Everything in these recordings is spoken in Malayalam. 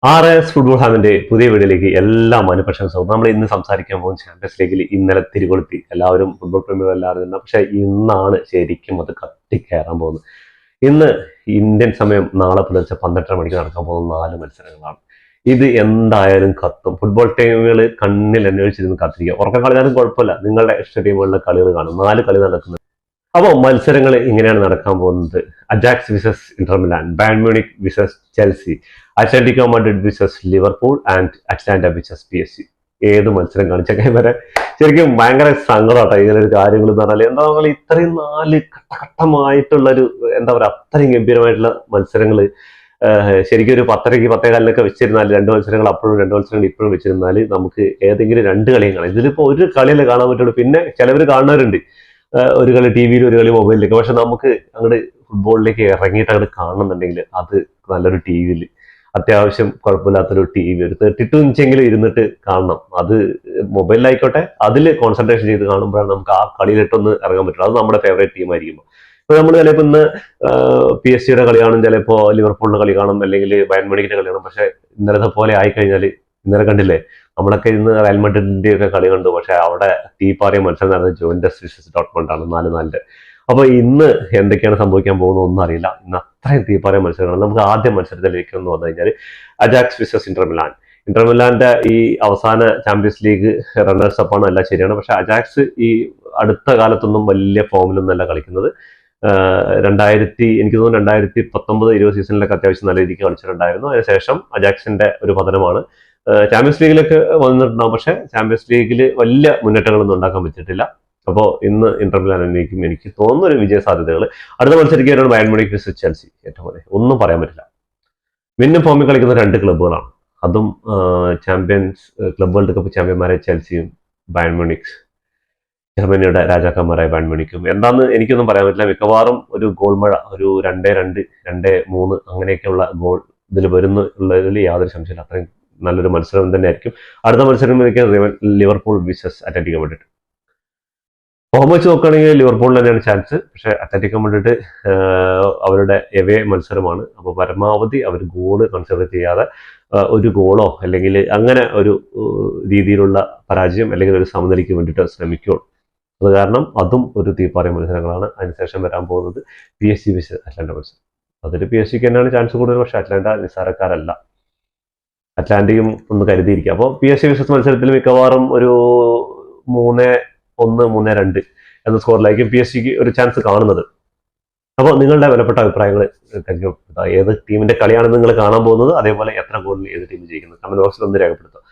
RS ഫുട്ബോൾ ഹാമിന്റെ പുതിയ വീഡിയോയിലേക്ക് എല്ലാ മാന്യപ്രശംസവും. നമ്മൾ ഇന്ന് സംസാരിക്കാൻ പോകുന്ന ചാമ്പ്യൻസ് ലീഗിൽ ഇന്നലെ തിരികൊളുത്തി എല്ലാവരും ഫുട്ബോൾ പ്രേമികൾ എല്ലാവരും തന്നെ. പക്ഷെ ഇന്നാണ് ശരിക്കും അത് കത്തിക്കയറാൻ പോകുന്നത്. ഇന്ന് ഇന്ത്യൻ സമയം നാളെ പുലർച്ചെ 12:30 മണിക്ക് നടക്കാൻ പോകുന്ന 4 മത്സരങ്ങളാണ്. ഇത് എന്തായാലും കത്തും. ഫുട്ബോൾ ടീമുകൾ കണ്ണിൽ അന്വേഷിച്ചിരുന്ന് കാത്തിരിക്കുക. ഉറക്കം കളിച്ചാലും കുഴപ്പമില്ല, നിങ്ങളുടെ ഇഷ്ട ടീമുകളിലെ കളികൾ കാണും. 4 കളി നടക്കുന്നത്. അപ്പോൾ മത്സരങ്ങൾ ഇങ്ങനെയാണ് നടക്കാൻ പോകുന്നത്. Ajax versus Inter Milan, Bayern Munich versus Chelsea, Atletico Madrid versus Liverpool and Atalanta versus PSG. ഏത് മത്സരം കാണിച്ചൊക്കെ വരെ ശരിക്കും ഭയങ്കര സങ്കടമാട്ടോ ഇങ്ങനെ ഒരു കാര്യങ്ങൾ എന്ന് പറഞ്ഞാൽ. എന്താ പറയുക, ഇത്രയും 4 ഘട്ടമായിട്ടുള്ളൊരു എന്താ പറയുക, അത്രയും ഗംഭീരമായിട്ടുള്ള മത്സരങ്ങൾ ശരിക്കും ഒരു 10:30 10:15 വെച്ചിരുന്നാൽ 2 മത്സരങ്ങൾ അപ്പോഴും 2 മത്സരങ്ങൾ ഇപ്പോഴും വെച്ചിരുന്നാൽ നമുക്ക് ഏതെങ്കിലും 2 കളിയും കാണാം. ഇതിലിപ്പോൾ ഒരു കളിയല്ലേ കാണാൻ പറ്റുള്ളൂ. പിന്നെ ചിലവർ കാണുന്നവരുണ്ട് ഒരു കളി TV-യിൽ, ഒരു കളി മൊബൈലിലേക്ക്. പക്ഷെ നമുക്ക് അങ്ങോട്ട് ഫുട്ബോളിലേക്ക് ഇറങ്ങിയിട്ട് അങ്ങോട്ട് കാണുന്നുണ്ടെങ്കിൽ അത് നല്ലൊരു TV-യിൽ, അത്യാവശ്യം കുഴപ്പമില്ലാത്തൊരു TV, ഒരു 32 ഇഞ്ചെങ്കിലും ഇരുന്നിട്ട് കാണണം. അത് മൊബൈലിലായിക്കോട്ടെ, അതിൽ കോൺസെൻട്രേഷൻ ചെയ്ത് കാണുമ്പോഴാണ് നമുക്ക് ആ കളിയിലിട്ടൊന്ന് ഇറങ്ങാൻ പറ്റുള്ളൂ. അത് നമ്മുടെ ഫേവറേറ്റ് ടീം ആയിരിക്കുമ്പോൾ. ഇപ്പൊ നമ്മൾ ചിലപ്പോൾ ഇന്ന് PSG-യുടെ കളി കാണും, ചിലപ്പോൾ ലിവർപൂളിന്റെ കളി കാണും, അല്ലെങ്കിൽ ബയൺ മ്യൂണിക്കിന്റെ കളി കാണും. പക്ഷെ ഇന്നലത്തെ പോലെ ആയിക്കഴിഞ്ഞാൽ, ഇന്നലെ കണ്ടില്ലേ നമ്മളൊക്കെ ഇന്ന് റയൽ മാഡ്രിഡിന്റെ ഒക്കെ കളി കണ്ടു. പക്ഷെ അവിടെ തീപ്പാറിയ മത്സരം നടന്നത് ജുവന്റസ് വിസസ് ഡോർട്ട്മണ്ടാണ് 4-4. അപ്പൊ ഇന്ന് എന്തൊക്കെയാണ് സംഭവിക്കാൻ പോകുന്നത് ഒന്നും അറിയില്ല. ഇന്ന് അത്രയും തീപ്പാറിയ മത്സരങ്ങളാണ്. നമുക്ക് ആദ്യ മത്സരത്തിലേക്ക് ഒന്ന് വന്നു കഴിഞ്ഞാൽ Ajax versus Inter Milan. Inter മിലാന്റെ ഈ അവസാന ചാമ്പ്യൻസ് ലീഗ് റണ്ണേഴ്സ് അപ്പ് ആണ്, എല്ലാം ശരിയാണ്. പക്ഷെ അജാക്സ് ഈ അടുത്ത കാലത്തൊന്നും വലിയ ഫോമിലൊന്നല്ല കളിക്കുന്നത്. എനിക്ക് തോന്നുന്നു 2019-20 സീസണിലൊക്കെ അത്യാവശ്യം നല്ല രീതിക്ക് കളിച്ചിട്ടുണ്ടായിരുന്നു. അതിനുശേഷം അജാക്സിന്റെ ഒരു പതനമാണ്. ചാമ്പ്യൻസ് ലീഗിലൊക്കെ വന്നിട്ടുണ്ടാവും, പക്ഷെ ചാമ്പ്യൻസ് ലീഗിൽ വലിയ മുന്നേറ്റങ്ങളൊന്നും ഉണ്ടാക്കാൻ പറ്റിയിട്ടില്ല. അപ്പോൾ ഇന്ന് ഇന്റർ മിലാൻ എനിക്ക് തോന്നുന്ന ഒരു വിജയ സാധ്യതകൾ. അടുത്ത മത്സരിക്കുകയാണ് ബയൺ മ്യൂണിക് വിസസ് ചെൽസി. ഏറ്റവും പോലെ ഒന്നും പറയാൻ പറ്റില്ല. മിന്നും ഫോമിൽ കളിക്കുന്ന 2 ക്ലബ്ബുകളാണ്. അതും ചാമ്പ്യൻസ് ക്ലബ് വേൾഡ് കപ്പ് ചാമ്പ്യന്മാരായ ചെൽസിയും ബയൺ മ്യൂണിക് ജർമ്മനിയുടെ രാജാക്കന്മാരായ ബയൺ മ്യൂണിക്കും. എന്താന്ന് എനിക്കൊന്നും പറയാൻ പറ്റില്ല. മിക്കവാറും ഒരു ഗോൾ മഴ, ഒരു 2-2, 2-3 അങ്ങനെയൊക്കെയുള്ള ഗോൾ ഇതിൽ വരുന്നുള്ളതിൽ യാതൊരു സംശയമില്ല. അത്രയും നല്ലൊരു മത്സരം തന്നെയായിരിക്കും. അടുത്ത മത്സരം Liverpool visas Atletico Madrid. Form വെച്ച് നോക്കുകയാണെങ്കിൽ ലിവർപൂളിന് തന്നെയാണ് ചാൻസ്. പക്ഷെ അത്ലറ്റിക്കോ മാഡ്രിഡ് അവരുടെ എവേ മത്സരമാണ്. അപ്പോൾ പരമാവധി അവർ ഗോള് കൺസിഡർ ചെയ്യാതെ ഒരു ഗോളോ അല്ലെങ്കിൽ അങ്ങനെ ഒരു രീതിയിലുള്ള പരാജയം അല്ലെങ്കിൽ ഒരു സമനിലയ്ക്ക് വേണ്ടിയിട്ട് ശ്രമിക്കുകയുള്ളൂ. അത് കാരണം അതും ഒരു തീപ്പാറിയ മത്സരങ്ങളാണ്. അതിനുശേഷം വരാൻ പോകുന്നത് PSG വിസസ് അറ്റ്ലാന്റ മത്സരം. അതിൽ PSG-ക്ക് തന്നെയാണ് ചാൻസ് കൂടുതൽ. പക്ഷെ അറ്റ്ലാന്റ നിസ്സാരക്കാരല്ല. അറ്റ്ലാന്റയും ഒന്ന് കരുതിയിരിക്കുക. അപ്പോൾ PSG വിസസ് മത്സരത്തിൽ മിക്കവാറും ഒരു 3-1, 3-2 എന്ന സ്കോറിലായിരിക്കും PSG-ക്ക് ഒരു ചാൻസ് കാണുന്നത്. അപ്പോൾ നിങ്ങളുടെ വിലപ്പെട്ട അഭിപ്രായങ്ങൾ ഏത് ടീമിന്റെ കളിയാണ് നിങ്ങൾ കാണാൻ പോകുന്നത്, അതേപോലെ എത്ര ഗോളിൽ ഏത് ടീം ജയിക്കുന്നത് കമന്റ് ബോക്സിൽ ഒന്ന് രേഖപ്പെടുത്തുക.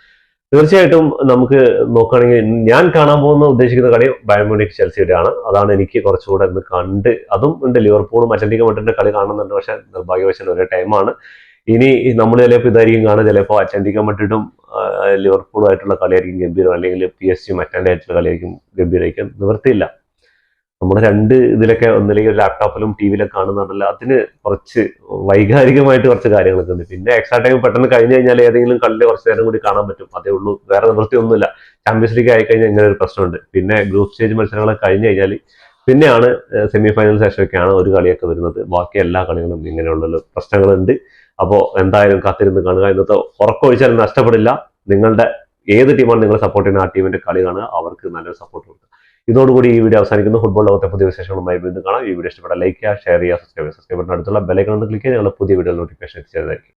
തീർച്ചയായിട്ടും നമുക്ക് നോക്കുകയാണെങ്കിൽ ഞാൻ കാണാൻ പോകുന്ന ഉദ്ദേശിക്കുന്ന കളി ബയൺ മ്യൂണിക് ചെൽസിയുടെ ആണ്. അതാണ് എനിക്ക് കുറച്ചുകൂടെ ഇന്ന് കണ്ട്. അതും ഉണ്ട്, ലിവർപൂളും അത്ലറ്റിക്കോ മാഡ്രിഡിന്റെ കളി കാണുന്നുണ്ട്. പക്ഷെ നിർഭാഗ്യവശാൽ ഒരേ ടൈമാണ്. ഇനി നമ്മൾ ചിലപ്പോൾ ഇതായിരിക്കും കാണുക, ചിലപ്പോൾ അത്ലറ്റിക്കോ മാഡ്രിഡും ലിവർപൂളും ആയിട്ടുള്ള കളിയായിരിക്കും ഗംഭീരം, അല്ലെങ്കിൽ PSG മറ്റേ ആയിട്ടുള്ള കളിയായിരിക്കും ഗംഭീരമായിരിക്കും. നിവൃത്തിയില്ല. നമ്മൾ 2 ഇതിലൊക്കെ ഒന്നില്ലെങ്കിൽ ലാപ്ടോപ്പിലും TV-യിലൊക്കെ കാണുന്നുണ്ടല്ലോ, അതിന് കുറച്ച് വൈകാരികമായിട്ട് കുറച്ച് കാര്യങ്ങളൊക്കെ ഉണ്ട്. പിന്നെ എക്സ്ട്രാ ടൈം പെട്ടെന്ന് കഴിഞ്ഞ് കഴിഞ്ഞാൽ ഏതെങ്കിലും കളിയിൽ കുറച്ച് നേരം കൂടി കാണാൻ പറ്റും, അതേ ഉള്ളൂ. വേറെ നിവൃത്തിയൊന്നുമില്ല. ചാമ്പ്യൻസ് ലീഗ് ആയിക്കഴിഞ്ഞാൽ ഇങ്ങനെ ഒരു പ്രശ്നമുണ്ട്. പിന്നെ ഗ്രൂപ്പ് സ്റ്റേജ് മത്സരങ്ങളൊക്കെ കഴിഞ്ഞ് കഴിഞ്ഞാൽ പിന്നെയാണ് സെമി ഫൈനൽ സെഷനൊക്കെയാണ് ഒരു കളിയൊക്കെ വരുന്നത്. ബാക്കി എല്ലാ കളികളും ഇങ്ങനെയുള്ള പ്രശ്നങ്ങളുണ്ട്. അപ്പോൾ എന്തായാലും കാത്തിരുന്ന് കാണുക. ഇന്നത്തെ ഉറക്കമൊഴിച്ചാൽ നഷ്ടപ്പെടില്ല. നിങ്ങളുടെ ഏത് ടീമാണ് നിങ്ങൾ സപ്പോർട്ട് ചെയ്യുന്ന ആ ടീമിന്റെ കളി കാണുക, അവർക്ക് നല്ലൊരു സപ്പോർട്ട് കൊടുക്കുക. ഇതോടുകൂടി ഈ വീഡിയോ അവസാനിക്കുന്നു. ഫുട്ബോൾ ലോകത്തെ പുതിയ വിശേഷങ്ങളുമായി വീണ്ടും കാണാം. ഈ വീഡിയോ ഇഷ്ടപ്പെട്ടാൽ ലൈക്ക് ചെയ്യുക, ഷെയർ ചെയ്യുക, സബ്സ്ക്രൈബ് ബട്ടൺ അടുത്തുള്ള ബെൽ ഐക്കൺ ഒന്ന് ക്ലിക്ക് ചെയ്ത് ഞങ്ങളുടെ പുതിയ വീഡിയോ നോട്ടിഫിക്കേഷൻ എത്തിച്ചതായിരിക്കും.